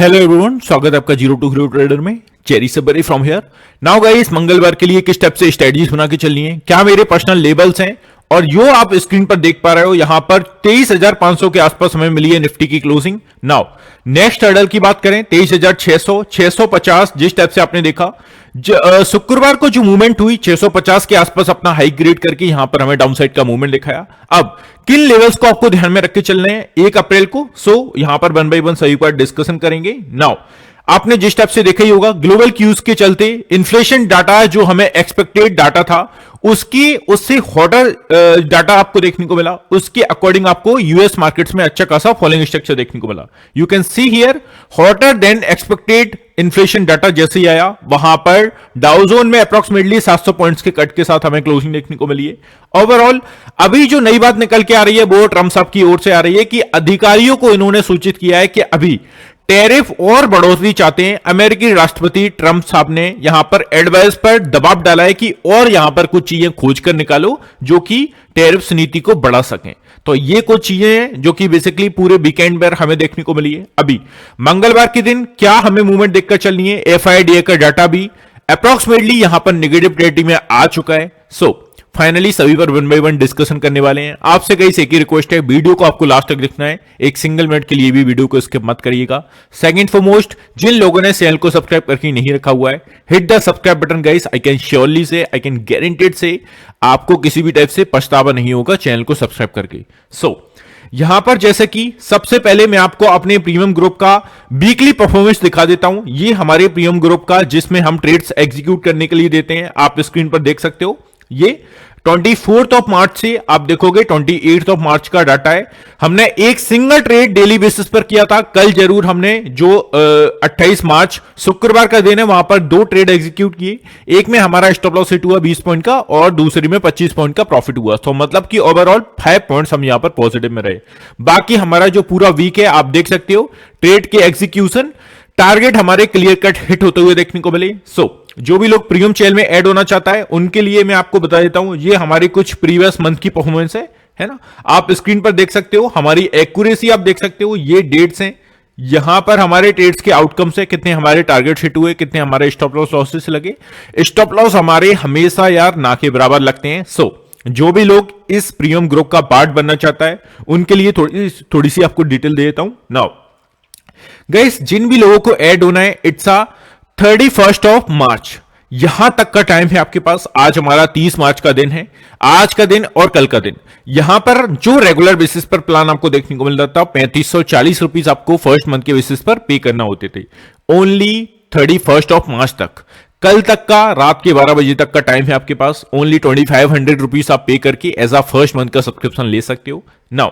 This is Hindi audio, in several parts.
हेलो एवरीवन, स्वागत है आपका जीरो टू हीरो ट्रेडर में। Cherry Sabri from here. Now guys, मंगलवार के लिए किस टाइप से स्ट्रेटजीज बना के चलनी है, क्या मेरे पर्सनल लेवल्स हैं, और जो आप स्क्रीन पर देख पा रहे हो यहां पर 23,500 के आसपास हमें मिली है निफ्टी की क्लोजिंग। नाउ नेक्स्ट हर्डल की बात करें 23,600, 650 जिस टाइप से आपने देखा शुक्रवार को जो मूवमेंट हुई 650 के आसपास अपना हाई ग्रेड करके यहां पर हमें डाउनसाइड का मूवमेंट दिखाया। अब किन लेवल्स को आपको ध्यान में रख के चलने हैं 1 अप्रैल को, यहां पर 1 बाय 1 सभी पर डिस्कशन करेंगे। नाउ आपने जिस टाइप से देखा ही होगा, ग्लोबल क्यूज के चलते इन्फ्लेशन डाटा जो हमें एक्सपेक्टेड डाटा था उससे हॉटर डाटा आपको देखने को मिला। उसके अकॉर्डिंग आपको यूएस मार्केट्स में अच्छा खासा फॉलोइंग स्ट्रक्चर देखने को मिला। You can see here hotter then expected inflation data जैसे ही आया वहां पर डाउजोन में अप्रोक्सीमेटली 700 पॉइंट्स के कट के साथ हमें क्लोजिंग देखने को मिली है। ओवरऑल अभी जो नई बात निकल के आ रही है वो ट्रंप साहब की ओर से आ रही है कि अधिकारियों को इन्होंने सूचित किया है कि अभी टैरिफ और बढ़ोतरी चाहते हैं। अमेरिकी राष्ट्रपति ट्रंप साहब ने यहां पर एडवाइस पर दबाव डाला है कि और यहां पर कुछ चीजें खोज कर निकालो जो कि टैरिफ नीति को बढ़ा सकें। तो ये कुछ चीजें हैं जो कि बेसिकली पूरे वीकेंड पर हमें देखने को मिली है। अभी मंगलवार के दिन क्या हमें मूवमेंट देखकर चलनी है, एफआईडीए का डाटा भी अप्रोक्सीमेटली यहां पर नेगेटिव टेरिटरी में आ चुका है। फाइनली सभी पर 1 बाय 1 डिस्कशन करने वाले हैं। आपसे कई एक ही रिक्वेस्ट है, वीडियो को आपको लास्ट तक देखना है, एक सिंगल मिनट के लिए भी वीडियो को स्किप मत करिएगा। सेकंड फॉरमोस्ट, जिन लोगों ने चैनल को सब्सक्राइब करके नहीं रखा हुआ है, hit the subscribe button guys. I can surely से, आई कैन गारंटेड से आपको किसी भी टाइप से पछतावा नहीं होगा चैनल को सब्सक्राइब करके। यहां पर जैसे कि सबसे पहले मैं आपको अपने प्रीमियम ग्रुप का वीकली परफॉर्मेंस दिखा देता हूं। ये हमारे प्रीमियम ग्रुप का जिसमें हम ट्रेड्स एग्जीक्यूट करने के लिए देते हैं, आप स्क्रीन पर देख सकते हो। ये 24 मार्च से आप देखोगे 28 मार्च का डाटा है। हमने एक सिंगल ट्रेड डेली बेसिस पर किया था। कल जरूर हमने जो 28 मार्च शुक्रवार का दिन है वहां पर 2 ट्रेड एग्जीक्यूट किए। एक में हमारा स्टॉप लॉस हिट हुआ 20 पॉइंट का और दूसरी में 25 पॉइंट का प्रॉफिट हुआ। तो मतलब कि ओवरऑल 5 पॉइंट्स हम यहां पर पॉजिटिव में रहे। बाकी हमारा जो पूरा वीक है आप देख सकते हो ट्रेड के एग्जीक्यूशन टारगेट हमारे क्लियर कट हिट होते हुए देखने को मिले। जो भी लोग प्रीमियम चैनल में ऐड होना चाहता है उनके लिए मैं आपको बता देता हूं, ये हमारी कुछ प्रीवियस मंथ की परफॉर्मेंस है ना। आप स्क्रीन पर देख सकते हो, हमारी एक्यूरेसी आप देख सकते हो, ये डेट्स हैं। यहां पर हमारे ट्रेड्स के आउटकम्स है, कितने हमारे टारगेट हिट हुए, कितने हमारे स्टॉप लॉस लॉसेस लगे। स्टॉप लॉस हमारे हमेशा यार ना के बराबर लगते हैं। जो भी लोग इस प्रीमियम ग्रुप का पार्ट बनना चाहता है उनके लिए थोड़ी सी आपको डिटेल दे देता हूं। नाउ गाइस, जिन भी लोगों को ऐड होना है, इट्स 31 मार्च, यहां तक का टाइम है आपके पास। आज हमारा 30 मार्च का दिन है, आज का दिन और कल का दिन। यहां पर जो रेगुलर बेसिस पर प्लान आपको देखने को मिल रहा था 3540 रुपीज आपको फर्स्ट मंथ के बेसिस पर पे करना होते थे। ओनली 31 मार्च तक, कल तक का रात के 12 बजे तक का टाइम है आपके पास। ओनली 2500 रुपीज आप पे करके एज अ फर्स्ट मंथ का सब्सक्रिप्शन ले सकते हो। नाउ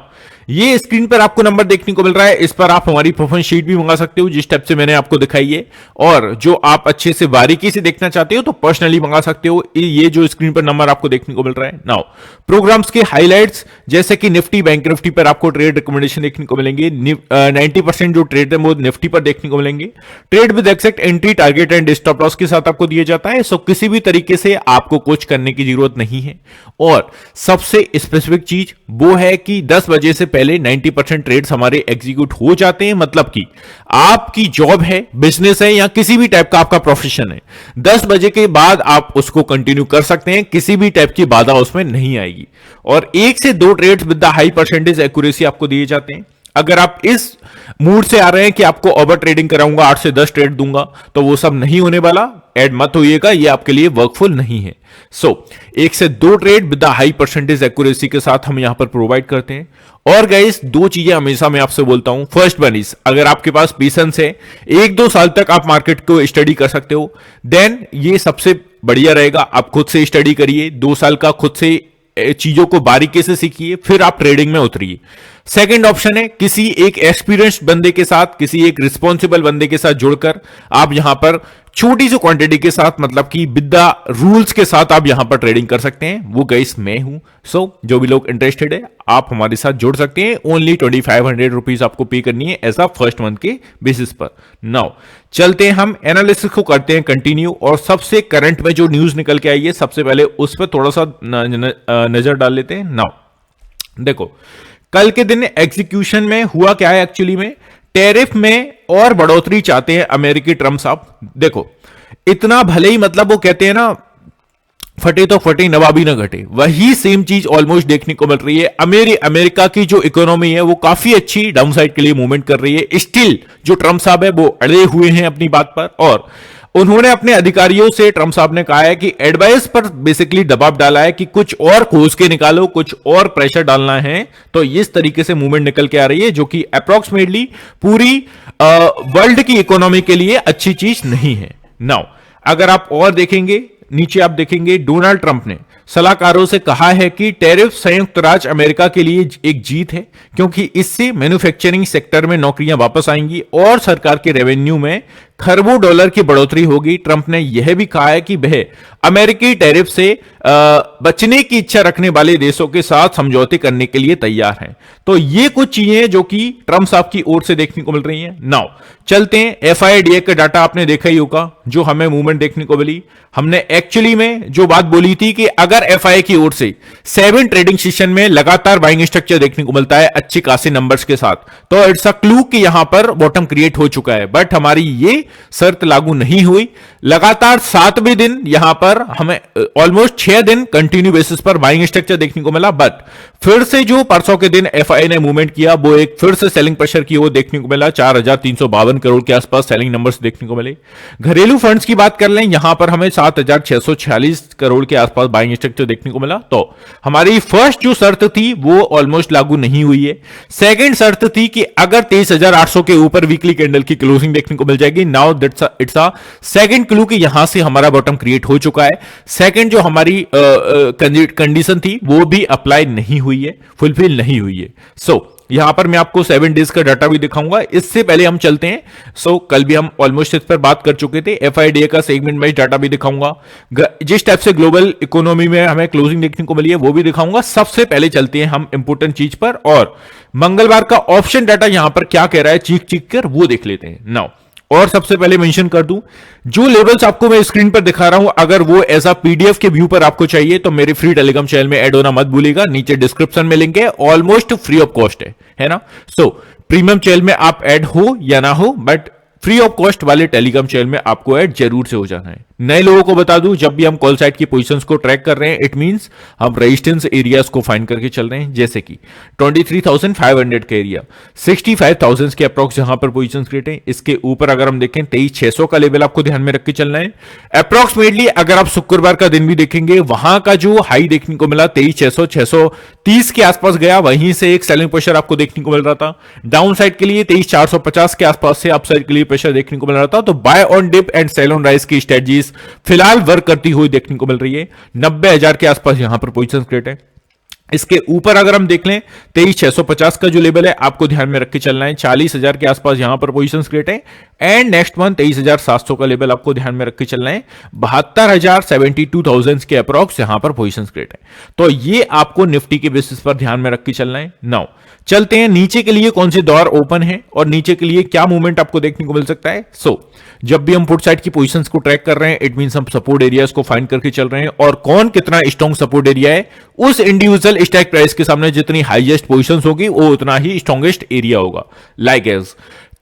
ये स्क्रीन पर आपको नंबर देखने को मिल रहा है, इस पर आप हमारी परफॉर्मेंस शीट भी मंगा सकते हो जिस टाइप से मैंने आपको दिखाई है। और जो आप अच्छे से बारीकी से देखना चाहते हो तो पर्सनली मंगा सकते हो। ये जो स्क्रीन पर नंबर आपको देखने को मिल रहा है। नाउ प्रोग्राम्स के हाइलाइट्स जैसे कि निफ्टी, बैंक निफ्टी पर आपको ट्रेड रिकमेंडेशन देखने को मिलेंगे। 90% जो ट्रेड है वो निफ्टी पर देखने को मिलेंगे। Trade with exact entry, target and stop loss के साथ आपको दिया जाता है। किसी भी तरीके से आपको कुछ करने की जरूरत नहीं है। और सबसे स्पेसिफिक चीज वो है कि 10 बजे से पहले 90% ट्रेड्स हमारे एग्जीक्यूट हो जाते हैं। मतलब कि आपकी जॉब है, बिजनेस है या किसी भी टाइप का आपका प्रोफेशन है, 10 बजे के बाद आप उसको कंटिन्यू कर सकते हैं, किसी भी टाइप की बाधा उसमें नहीं आएगी। और 1 से 2 trades with the high percentage accuracy आपको दिए जाते हैं। अगर आप इस मूड से आ रहे हैं कि आपको ओवर ट्रेडिंग कराऊंगा, 8 से 10 ट्रेड दूंगा, तो वो सब नहीं होने वाला। ऐड मत होइएगा, ये आपके लिए वर्कफुल नहीं है। 1 से 2 trade with high percentage accuracy के साथ हम यहां पर प्रोवाइड करते हैं। और गाइस, 2 चीजें हमेशा मैं आपसे बोलता हूं। फर्स्ट वन इज, अगर आपके पास पेशेंस है, 1-2 साल तक आप मार्केट को स्टडी कर सकते हो, देन ये सबसे बढ़िया रहेगा। आप खुद से स्टडी करिए, 2 साल का खुद से चीजों को बारीकी से सीखिए, फिर आप ट्रेडिंग में उतरिए। सेकंड ऑप्शन है किसी एक एक्सपीरियंस्ड बंदे के साथ, किसी एक रिस्पॉन्सिबल बंदे के साथ जुड़कर आप यहां पर छोटी सी क्वांटिटी के साथ, मतलब कि विद द रूल्स के साथ आप यहां पर ट्रेडिंग कर सकते हैं। वो गाइस मैं हूं। जो भी लोग इंटरेस्टेड है आप हमारे साथ जुड़ सकते हैं। ओनली 2500 रुपीज आपको पे करनी है एज अ फर्स्ट मंथ के बेसिस पर। नाउ चलते हैं, हम एनालिसिस को करते हैं कंटिन्यू। और सबसे करंट में जो न्यूज निकल के आई है सबसे पहले उस पर थोड़ा सा नजर डाल लेते हैं। नाउ देखो, कल के दिन एग्जीक्यूशन में हुआ क्या है एक्चुअली में, टैरिफ में और बढ़ोतरी चाहते हैं अमेरिकी ट्रम्प साहब। देखो, इतना भले ही मतलब वो कहते हैं ना, फटे तो फटे नवाबी ना घटे, वही सेम चीज ऑलमोस्ट देखने को मिल रही है। अमेरिका की जो इकोनॉमी है वो काफी अच्छी डाउनसाइड के लिए मूवमेंट कर रही है। स्टिल जो ट्रम्प साहब है वो अड़े हुए हैं अपनी बात पर, और उन्होंने अपने अधिकारियों से, ट्रम्प साहब ने कहा है कि एडवाइस पर बेसिकली दबाव डाला है कि कुछ और खोज के निकालो, कुछ और प्रेशर डालना है। तो इस तरीके से मूवमेंट निकल के आ रही है, जो कि अप्रोक्सीमेटली पूरी वर्ल्ड की इकोनॉमी के लिए अच्छी चीज नहीं है। नाउ अगर आप और देखेंगे, नीचे आप देखेंगे डोनाल्ड ट्रंप ने सलाहकारों से कहा है कि टैरिफ संयुक्त राज्य अमेरिका के लिए एक जीत है, क्योंकि इससे मैन्युफैक्चरिंग सेक्टर में नौकरियां वापस आएंगी और सरकार के रेवेन्यू में खरबों डॉलर की बढ़ोतरी होगी। ट्रंप ने यह भी कहा है कि वह अमेरिकी टैरिफ से बचने की इच्छा रखने वाले देशों के साथ समझौते करने के लिए तैयार हैं। तो ये कुछ चीजें जो कि ट्रंप साहब की ओर से देखने को मिल रही हैं। नाउ चलते हैं एफआईडीए का डाटा, आपने देखा ही होगा जो हमें मूवमेंट देखने को मिली। हमने एक्चुअली में जो बात बोली थी कि अगर एफआई की ओर से 7 ट्रेडिंग सेशन में लगातार बाइंग स्ट्रक्चर देखने को मिलता है अच्छी खासी नंबर्स के साथ, तो इट्स अ क्लू कि यहां पर बॉटम क्रिएट हो चुका है। बट हमारी ये शर्त लागू नहीं हुई। लगातार 7वें दिन यहां पर हमें ऑलमोस्ट 6 दिन कंटिन्यू बेसिस पर बाइंग स्ट्रक्चर देखने को मिला। बट फिर से जो परसों के दिन एफआई ने मूवमेंट किया वो एक फिर से सेलिंग प्रेशर की ओर देखने को मिला। 4,352 करोड़ के आसपास सेलिंग नंबर्स देखने को मिले। घरेलू फंड्स की बात कर लें, यहां पर हमें 7,646 करोड़ के आसपास बाइंग स्ट्रक्चर देखने को मिला। तो हमारी फर्स्ट जो शर्त थी वो ऑलमोस्ट लागू नहीं हुई है। सेकंड शर्त थी कि अगर 23,800 के ऊपर वीकली कैंडल की क्लोजिंग देखने को मिल जाएगी। Now it's a second clue कि यहां से हमारा बॉटम क्रिएट हो चुका है। सेकंड जो हमारी कंडीशन थी वो भी अप्लाई नहीं हुई है, फुलफिल नहीं हुई है। यहां पर मैं आपको 7 डेज का डाटा भी दिखाऊंगा। इससे पहले हम चलते हैं, कल भी हम ऑलमोस्ट इस पर बात कर चुके थे। एफआईडीए का सेगमेंट वाइज डाटा भी दिखाऊंगा। जिस टाइप से ग्लोबल इकोनॉमी में हमें क्लोजिंग देखने को मिली है वो भी दिखाऊंगा। सबसे पहले चलते हैं हम इंपोर्टेंट चीज पर, और मंगलवार का ऑप्शन डाटा यहां पर क्या कह रहा है चीख चीख कर वो देख लेते हैं। नाउ और सबसे पहले मेंशन कर दूं, जो लेवल्स आपको मैं स्क्रीन पर दिखा रहा हूं, अगर वो ऐसा पीडीएफ के व्यू पर आपको चाहिए तो मेरे फ्री टेलीग्राम चैनल में ऐड होना मत भूलिएगा। नीचे डिस्क्रिप्शन में लिंक है, ऑलमोस्ट फ्री ऑफ कॉस्ट है ना। प्रीमियम चैनल में आप ऐड हो या ना हो, बट फ्री ऑफ कॉस्ट वाले टेलीग्राम चैनल में आपको ऐड जरूर से हो जाना है। नए लोगों को बता दूं, जब भी हम कॉल साइड की पोजीशंस को ट्रैक कर रहे हैं, इट मींस हम रेजिस्टेंस एरियाज को फाइंड करके चल रहे हैं। जैसे कि 23,500 का एरिया, 65,000 के अप्रॉक्स यहां पर पोजीशंस क्रिएट है। इसके ऊपर अगर हम देखें 23,600 का लेवल आपको ध्यान में रख के चलना है। अप्रॉक्सीमेटली अगर आप शुक्रवार का दिन भी देखेंगे, वहां का जो हाई देखने को मिला 23,600 630 के आसपास गया, वहीं से एक सेलिंग प्रेशर आपको देखने को मिल रहा था। डाउन साइड के लिए 23,450 के आसपास से अप साइड के लिए प्रेशर देखने को मिल रहा था। तो buy on dip and sell on rise की स्ट्रेटजीज फिलहाल वर्क करती हुई देखने को मिल रही है। 90,000 के आसपास यहां पर पोजीशन क्रिएट है। इसके ऊपर अगर हम देख लें 23,650 का जो लेवल है आपको ध्यान में रख के चलना है। 40,000 के आसपास यहां पर पोजीशंस क्रिएट है। एंड नेक्स्ट मंथ 23,700 का लेवल आपको ध्यान में रख के चलना है। 72,000 72,000 के अप्रॉक्स यहां पर पोजीशंस क्रिएट है। तो ये आपको निफ्टी के बेसिस पर ध्यान में रख के चलना है। नाउ चलते हैं नीचे के लिए कौन से दौर ओपन है और नीचे के लिए क्या मूवमेंट आपको देखने को मिल सकता है। जब भी हम पुट साइड की पोजीशंस को ट्रैक कर रहे हैं, इट मींस हम सपोर्ट एरियाज को फाइंड करके चल रहे हैं, और कौन कितना स्ट्रॉन्ग सपोर्ट एरिया है उस इंडिविजुअल स्टैक प्राइस के सामने जितनी हाईएस्ट पोजीशंस होगी वो उतना ही स्ट्रॉन्गेस्ट एरिया होगा। लाइक एज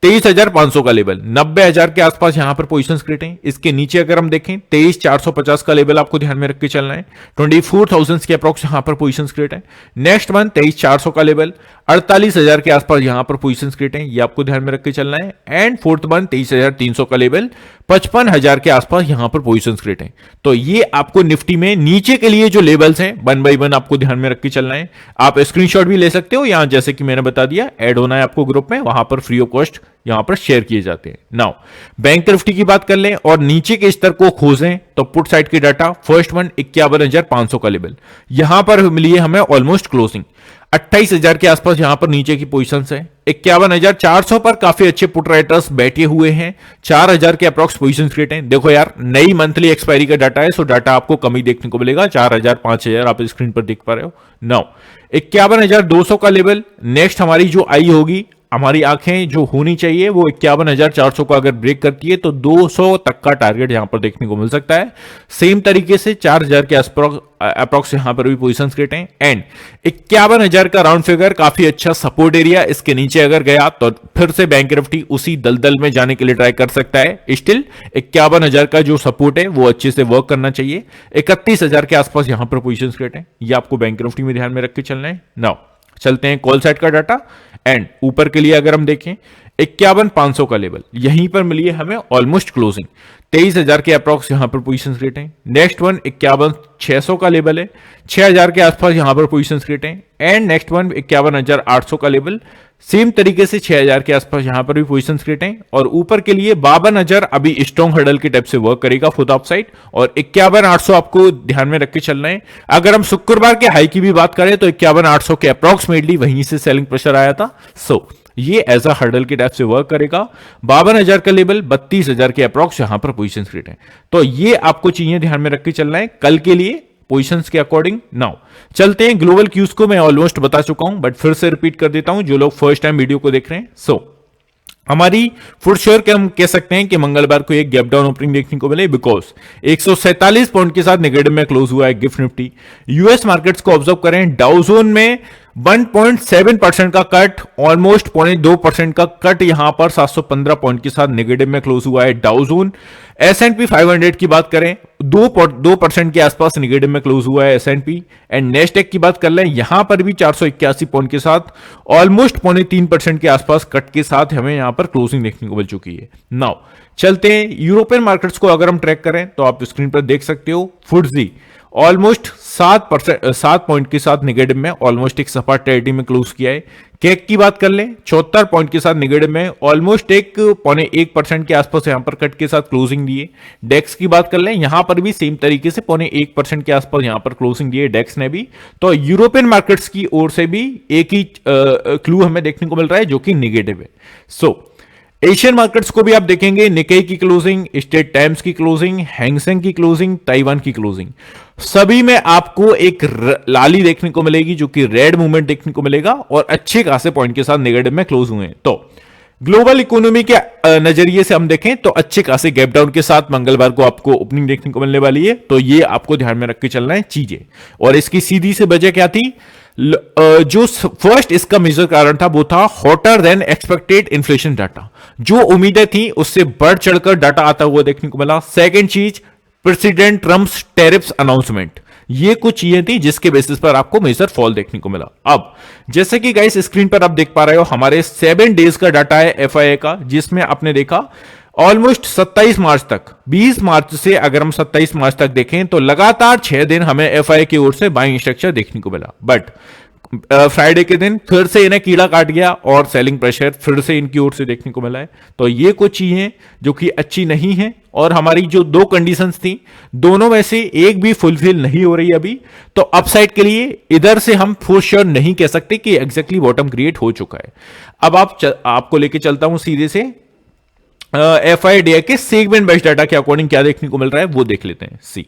23,500 का लेवल, 90,000 के आसपास यहां पर पोजीशंस क्रिएट हैं। इसके नीचे अगर हम देखें 23,450 का लेवल आपको ध्यान में रख के चलना है। 24,000 के अप्रॉक्स यहां पर पोजीशंस क्रिएट है। नेक्स्ट मंथ 23,400 का लेवल, 48,000 के आसपास यहां पर पोजीशंस क्रिएट है, ये आपको ध्यान में रख के चलना है। एंड फोर्थ मंथ 23,300 का लेवल, 55,000 के आसपास यहां पर पोजीशंस क्रिएट है। तो ये आपको निफ्टी में नीचे के लिए जो लेवल्स हैं 1 बाय 1 आपको ध्यान में रख के चलना है। आप स्क्रीनशॉट भी ले सकते हो, यहां जैसे कि मैंने बता दिया ऐड होना है आपको ग्रुप में, वहां पर फ्री ऑफ कॉस्ट यहां पर शेयर किए जाते हैं। नाउ बैंक निफ्टी की बात कर लें और नीचे के स्तर को खोजें तो पुट साइड के डाटा फर्स्ट वन 51,500 का लेवल यहां पर मिली है हमें ऑलमोस्ट क्लोजिंग। 28,000 के आसपास यहां पर नीचे की पोजीशंस है। 51,400 पर काफी अच्छे पुट राइटर्स बैठे हुए हैं। 4,000 के अप्रॉक्स पोजीशंस क्रिएट हैं। देखो यार, नई मंथली एक्सपायरी का डाटा है, सो डाटा आपको कमी देखने को मिलेगा। 4,000 5,000 आप स्क्रीन पर देख पा रहे हो। नाउ 51,200 का लेवल, नेक्स्ट हमारी जो आई होगी हमारी आंखें जो होनी चाहिए वो 51,400 को अगर ब्रेक करती है तो 200 तक का टारगेट यहां पर देखने को मिल सकता है। सेम तरीके से 4,000 के अप्रॉक्स यहां पर भी पोजीशंस क्रिएट हैं एंड 51,000 का राउंड फिगर काफी अच्छा सपोर्ट एरिया। इसके नीचे अगर गया तो फिर से बैंक निफ्टी उसी दलदल में जाने के लिए ट्राई कर सकता है। स्टिल 51,000 का जो सपोर्ट है वो अच्छे से वर्क करना चाहिए। 31,000 के आसपास यहां पर पोजीशंस क्रिएट हैं, ये आपको बैंक निफ्टी में ध्यान में रख के चलना है। नाउ चलते हैं कॉल साइड का डाटा एंड ऊपर के लिए अगर हम देखें 51,500 का लेवल यहीं पर मिली है हमें ऑलमोस्ट क्लोजिंग। 23,000 के अप्रॉक्स यहां पर पोजीशंस क्रिएट हैं। नेक्स्ट वन 51,600 का लेवल है, 6,000 के आसपास यहां पर पोजीशंस क्रिएट हैं एंड नेक्स्ट वन 51,800 का लेवल, सेम तरीके से 6,000 के आसपास यहां पर भी पोजीशंस क्रिएट हैं और ऊपर के लिए 52,000 अभी स्ट्रॉन्ग हर्डल के टाइप से वर्क करेगा फुट ऑफ साइड और 51,800 आपको ध्यान में रख के चलना है। अगर हम शुक्रवार के हाई की भी बात करें तो 51,800 के अप्रॉक्सिमेटली वहीं से सेलिंग प्रेशर आया था। सो ये एज अ हर्डल के टाइप से वर्क करेगा। 52,000 का लेवल, 32,000 के अप्रॉक्स यहां पर पोजीशन क्रिएट है। तो ये आपको चीजें ध्यान में रख के चलना है कल के लिए पोजीशंस के अकॉर्डिंग। नाउ चलते हैं ग्लोबल क्यूज को, मैं ऑलमोस्ट बता चुका हूं बट फिर से रिपीट कर देता हूं जो लोग फर्स्ट टाइम वीडियो को देख रहे हैं। सो हमारी फॉर श्योर हम कह सकते हैं कि मंगलवार को एक गैप डाउन ओपनिंग देखने को मिले बिकॉज 147 पॉइंट के साथ नेगेटिव में क्लोज हुआ है गिफ्ट निफ्टी। यूएस मार्केट्स को ऑब्जर्व करें, डाउ जोन में 1.7% का कट, ऑलमोस्ट 0.2% का कट यहां पर 715 पॉइंट के साथ नेगेटिव में क्लोज हुआ है डाउ जोन। S&P 500 की बात करें 2% के आसपास नेगेटिव में क्लोज हुआ है S&P एंड नेस्डेक की बात कर लें यहां पर भी 481 पॉइंट के साथ ऑलमोस्ट 0.3% के आसपास कट के साथ हमें यहां पर क्लोजिंग देखने को मिल चुकी है। नाउ चलते हैं यूरोपियन मार्केट्स को अगर हम ट्रैक करें तो आप स्क्रीन पर देख सकते हो फुट्सी ऑलमोस्ट 7 पॉइंट के साथ नेगेटिव में ऑलमोस्ट एक सपाट टेरिटरी में क्लोज किया है। केक की बात कर लें 74 पॉइंट के साथ नेगेटिव में ऑलमोस्ट 1.1% के आसपास यहां पर कट के साथ क्लोजिंग दिए। डेक्स की बात कर लें यहां पर भी सेम तरीके से 0.1% के आसपास यहां पर क्लोजिंग दिए डेक्स ने भी। तो यूरोपियन मार्केट्स की ओर से भी एक ही क्लू हमें देखने को मिल रहा है जो कि नेगेटिव है। सो एशियन मार्केट्स को भी आप देखेंगे, निकेई की क्लोजिंग, स्टेट टाइम्स की क्लोजिंग, हैंगसेंग की क्लोजिंग, ताइवान की क्लोजिंग, सभी में आपको एक लाली देखने को मिलेगी जो कि रेड मूवमेंट देखने को मिलेगा और अच्छे खासे पॉइंट के साथ नेगेटिव में क्लोज हुए हैं। तो ग्लोबल इकोनॉमी के नजरिए से हम देखें तो अच्छे खासे गैप डाउन के साथ मंगलवार को आपको ओपनिंग देखने को मिलने वाली है। तो ये आपको ध्यान में रख के चलना है चीजें। और इसकी सीधी से वजह क्या थी, जो फर्स्ट इसका मेजर कारण था वो था hotter then expected inflation data. जो उम्मीदें थी उससे बढ़ चढ़कर डाटा आता हुआ देखने को मिला। सेकंड चीज प्रेसिडेंट ट्रम्प्स टैरिफ्स अनाउंसमेंट, ये कुछ चीजें थी जिसके बेसिस पर आपको मेजर फॉल देखने को मिला। अब जैसे कि गाइस स्क्रीन पर आप देख पा रहे हो हमारे 7 डेज का डाटा है एफआईए का, जिसमें आपने देखा ऑलमोस्ट 27 मार्च तक, 20 मार्च से अगर हम 27 मार्च तक देखें तो लगातार 6 दिन हमें एफआईए की ओर से बाइंग स्ट्रक्चर देखने को मिला। बट फ्राइडे के दिन फिर से इन्हें कीड़ा काट गया और सेलिंग प्रेशर फिर से इनकी ओर से देखने को मिला है। तो ये कुछ चीजें जो कि अच्छी नहीं है और हमारी जो दो कंडीशंस थी दोनों में से एक भी फुलफिल नहीं हो रही अभी। तो अपसाइड के लिए इधर से हम फॉर श्योर नहीं कह सकते कि एग्जैक्टली बॉटम क्रिएट हो चुका है। अब आपको लेके चलता हूं सीधे से एफआईडीआई के सेगमेंट बेस्ड डाटा के अकॉर्डिंग क्या देखने को मिल रहा है वो देख लेते हैं। सी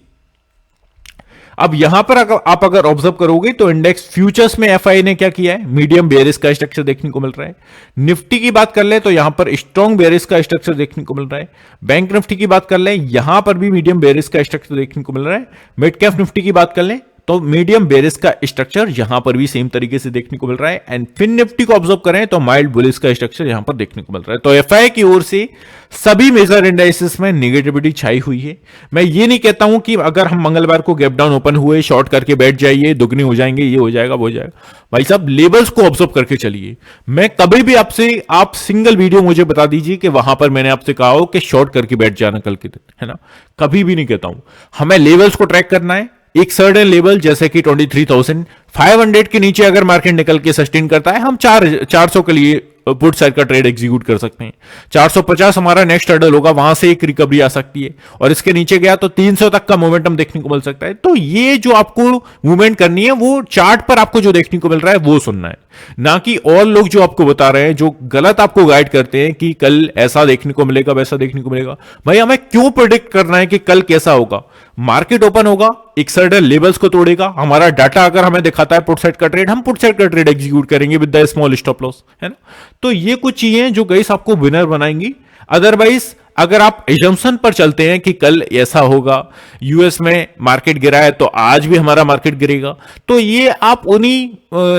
अब यहां पर आप अगर ऑब्जर्व करोगे तो इंडेक्स फ्यूचर्स में एफआई ने क्या किया है, मीडियम बेयरिश का स्ट्रक्चर देखने को मिल रहा है। निफ्टी की बात कर ले तो यहां पर स्ट्रॉन्ग बेयरिश का स्ट्रक्चर देखने को मिल रहा है। बैंक निफ्टी की बात कर ले यहां पर भी मीडियम बेयरिश का स्ट्रक्चर देखने को मिल रहा है। मिड कैप निफ्टी की बात कर ले तो मीडियम बेरिश का स्ट्रक्चर यहां पर भी सेम तरीके से देखने को मिल रहा है। एंड फिन निफ्टी को ऑब्जर्व करें तो माइल्ड बुलिश का स्ट्रक्चर यहां पर देखने को मिल रहा है। तो एफआई की ओर से सभी मेजर इंडाइसेस में नेगेटिविटी छाई हुई है। मैं ये नहीं कहता हूं कि अगर हम मंगलवार को गैप डाउन ओपन हुए शॉर्ट करके बैठ जाइए, दुगनी हो जाएंगे, ये हो जाएगा वो हो जाएगा। भाई साहब लेवल्स को ऑब्जर्व करके चलिए। मैं कभी भी आप सिंगल वीडियो मुझे बता दीजिए कि वहां पर मैंने आपसे कहा हो कि शॉर्ट करके बैठ जाना कल के दिन, है ना, कभी भी नहीं कहता हूं। हमें लेवल्स को ट्रैक करना है। एक सर्टेन लेवल जैसे कि 23,500 के नीचे अगर मार्केट निकल के सस्टेन करता है हम 400 के लिए पुट साइड का ट्रेड एग्जीक्यूट कर सकते हैं। 450 हमारा नेक्स्ट हर्डल होगा, वहां से एक रिकवरी आ सकती है और इसके नीचे गया तो 300 तक का मोमेंटम देखने को मिल सकता है। तो ये जो आपको मूवमेंट करनी है वो चार्ट पर आपको जो देखने को मिल रहा है वो सुनना है, ना कि और लोग जो आपको बता रहे हैं, जो गलत आपको गाइड करते हैं कि कल ऐसा देखने को मिलेगा वैसा देखने को मिलेगा। भाई हमें क्यों प्रेडिक्ट करना है कि कल कैसा होगा? मार्केट ओपन होगा, एक सर्टेन लेवल्स को तोड़ेगा। हमारा डाटा अगर हमें दिखाता है पुट साइड का ट्रेड, हम पुट साइड का ट्रेड एग्जीक्यूट करेंगे with the small stop loss, है ना। तो ये कुछ चीजें जो गाइस आपको विनर बनाएंगी। अदरवाइज अगर आप एजम्पशन पर चलते हैं कि कल ऐसा होगा, यूएस में मार्केट गिरा है तो आज भी हमारा मार्केट गिरेगा, तो ये आप उन्हीं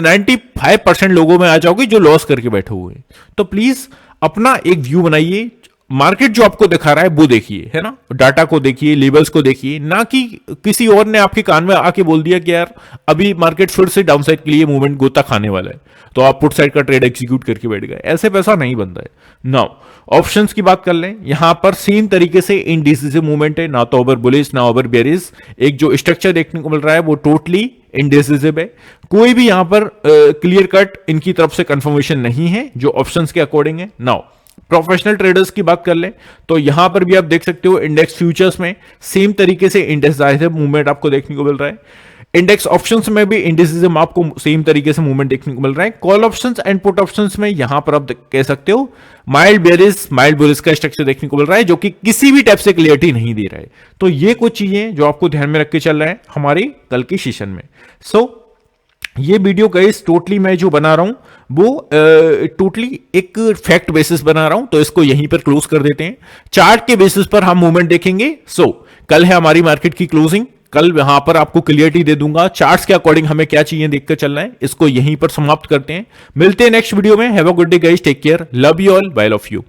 95% लोगों में आ जाओगे जो लॉस करके बैठे हुए हैं। तो प्लीज अपना एक व्यू बनाइए, मार्केट जो आपको दिखा रहा है वो देखिए, है ना, डाटा को देखिए, लेवल्स को देखिए, ना कि किसी और ने आपके कान में आके बोल दिया कि यार अभी मार्केट फिर से डाउनसाइड के लिए मूवमेंट गोता खाने वाला है, तो आप पुट साइड का ट्रेड एग्जीक्यूट करके बैठ गए। ऐसे पैसा नहीं बनता है। नाउ ऑप्शंस की बात कर लें, यहां पर सेम तरीके से इनडिसिसिव मूवमेंट है, ना तो ओवर बुलिश ना ओवर बेयरिश। एक जो स्ट्रक्चर देखने को मिल रहा है वो टोटली इनडिसिसिव है। कोई भी यहां पर क्लियर कट इनकी तरफ से कंफर्मेशन नहीं है जो ऑप्शंस के अकॉर्डिंग है। नाउ प्रोफेशनल ट्रेडर्स की बात कर लें तो यहां पर भी आप देख सकते हो इंडेक्स फ्यूचर्स में सेम तरीके से इंडेक्स मूवमेंट आपको देखने को मिल रहा है। इंडेक्स ऑप्शंस में भी इंडिसिज्म आपको सेम तरीके से मूवमेंट देखने को मिल रहा है। Call options and put options में यहां पर आप कह सकते हो माइल्ड बेयरिश माइल्ड बुलिश का स्ट्रक्चर देखने को मिल रहा है, जो कि किसी भी टाइप से क्लियरिटी नहीं दे रहा है। तो ये कुछ चीजें जो आपको ध्यान में रख के चल रहा है हमारी कल की सेशन में। ये वीडियो गाइस टोटली मैं जो बना रहा हूं वो टोटली एक फैक्ट बेसिस बना रहा हूं, तो इसको यहीं पर क्लोज कर देते हैं। चार्ट के बेसिस पर हम मूवमेंट देखेंगे। कल है हमारी मार्केट की क्लोजिंग, कल यहां पर आपको क्लियरिटी दे दूंगा चार्ट्स के अकॉर्डिंग हमें क्या चीजें देखकर चलना है। इसको यहीं पर समाप्त करते हैं, मिलते हैं नेक्स्ट वीडियो में। Have a good day guys, take care, love you all, bye of you.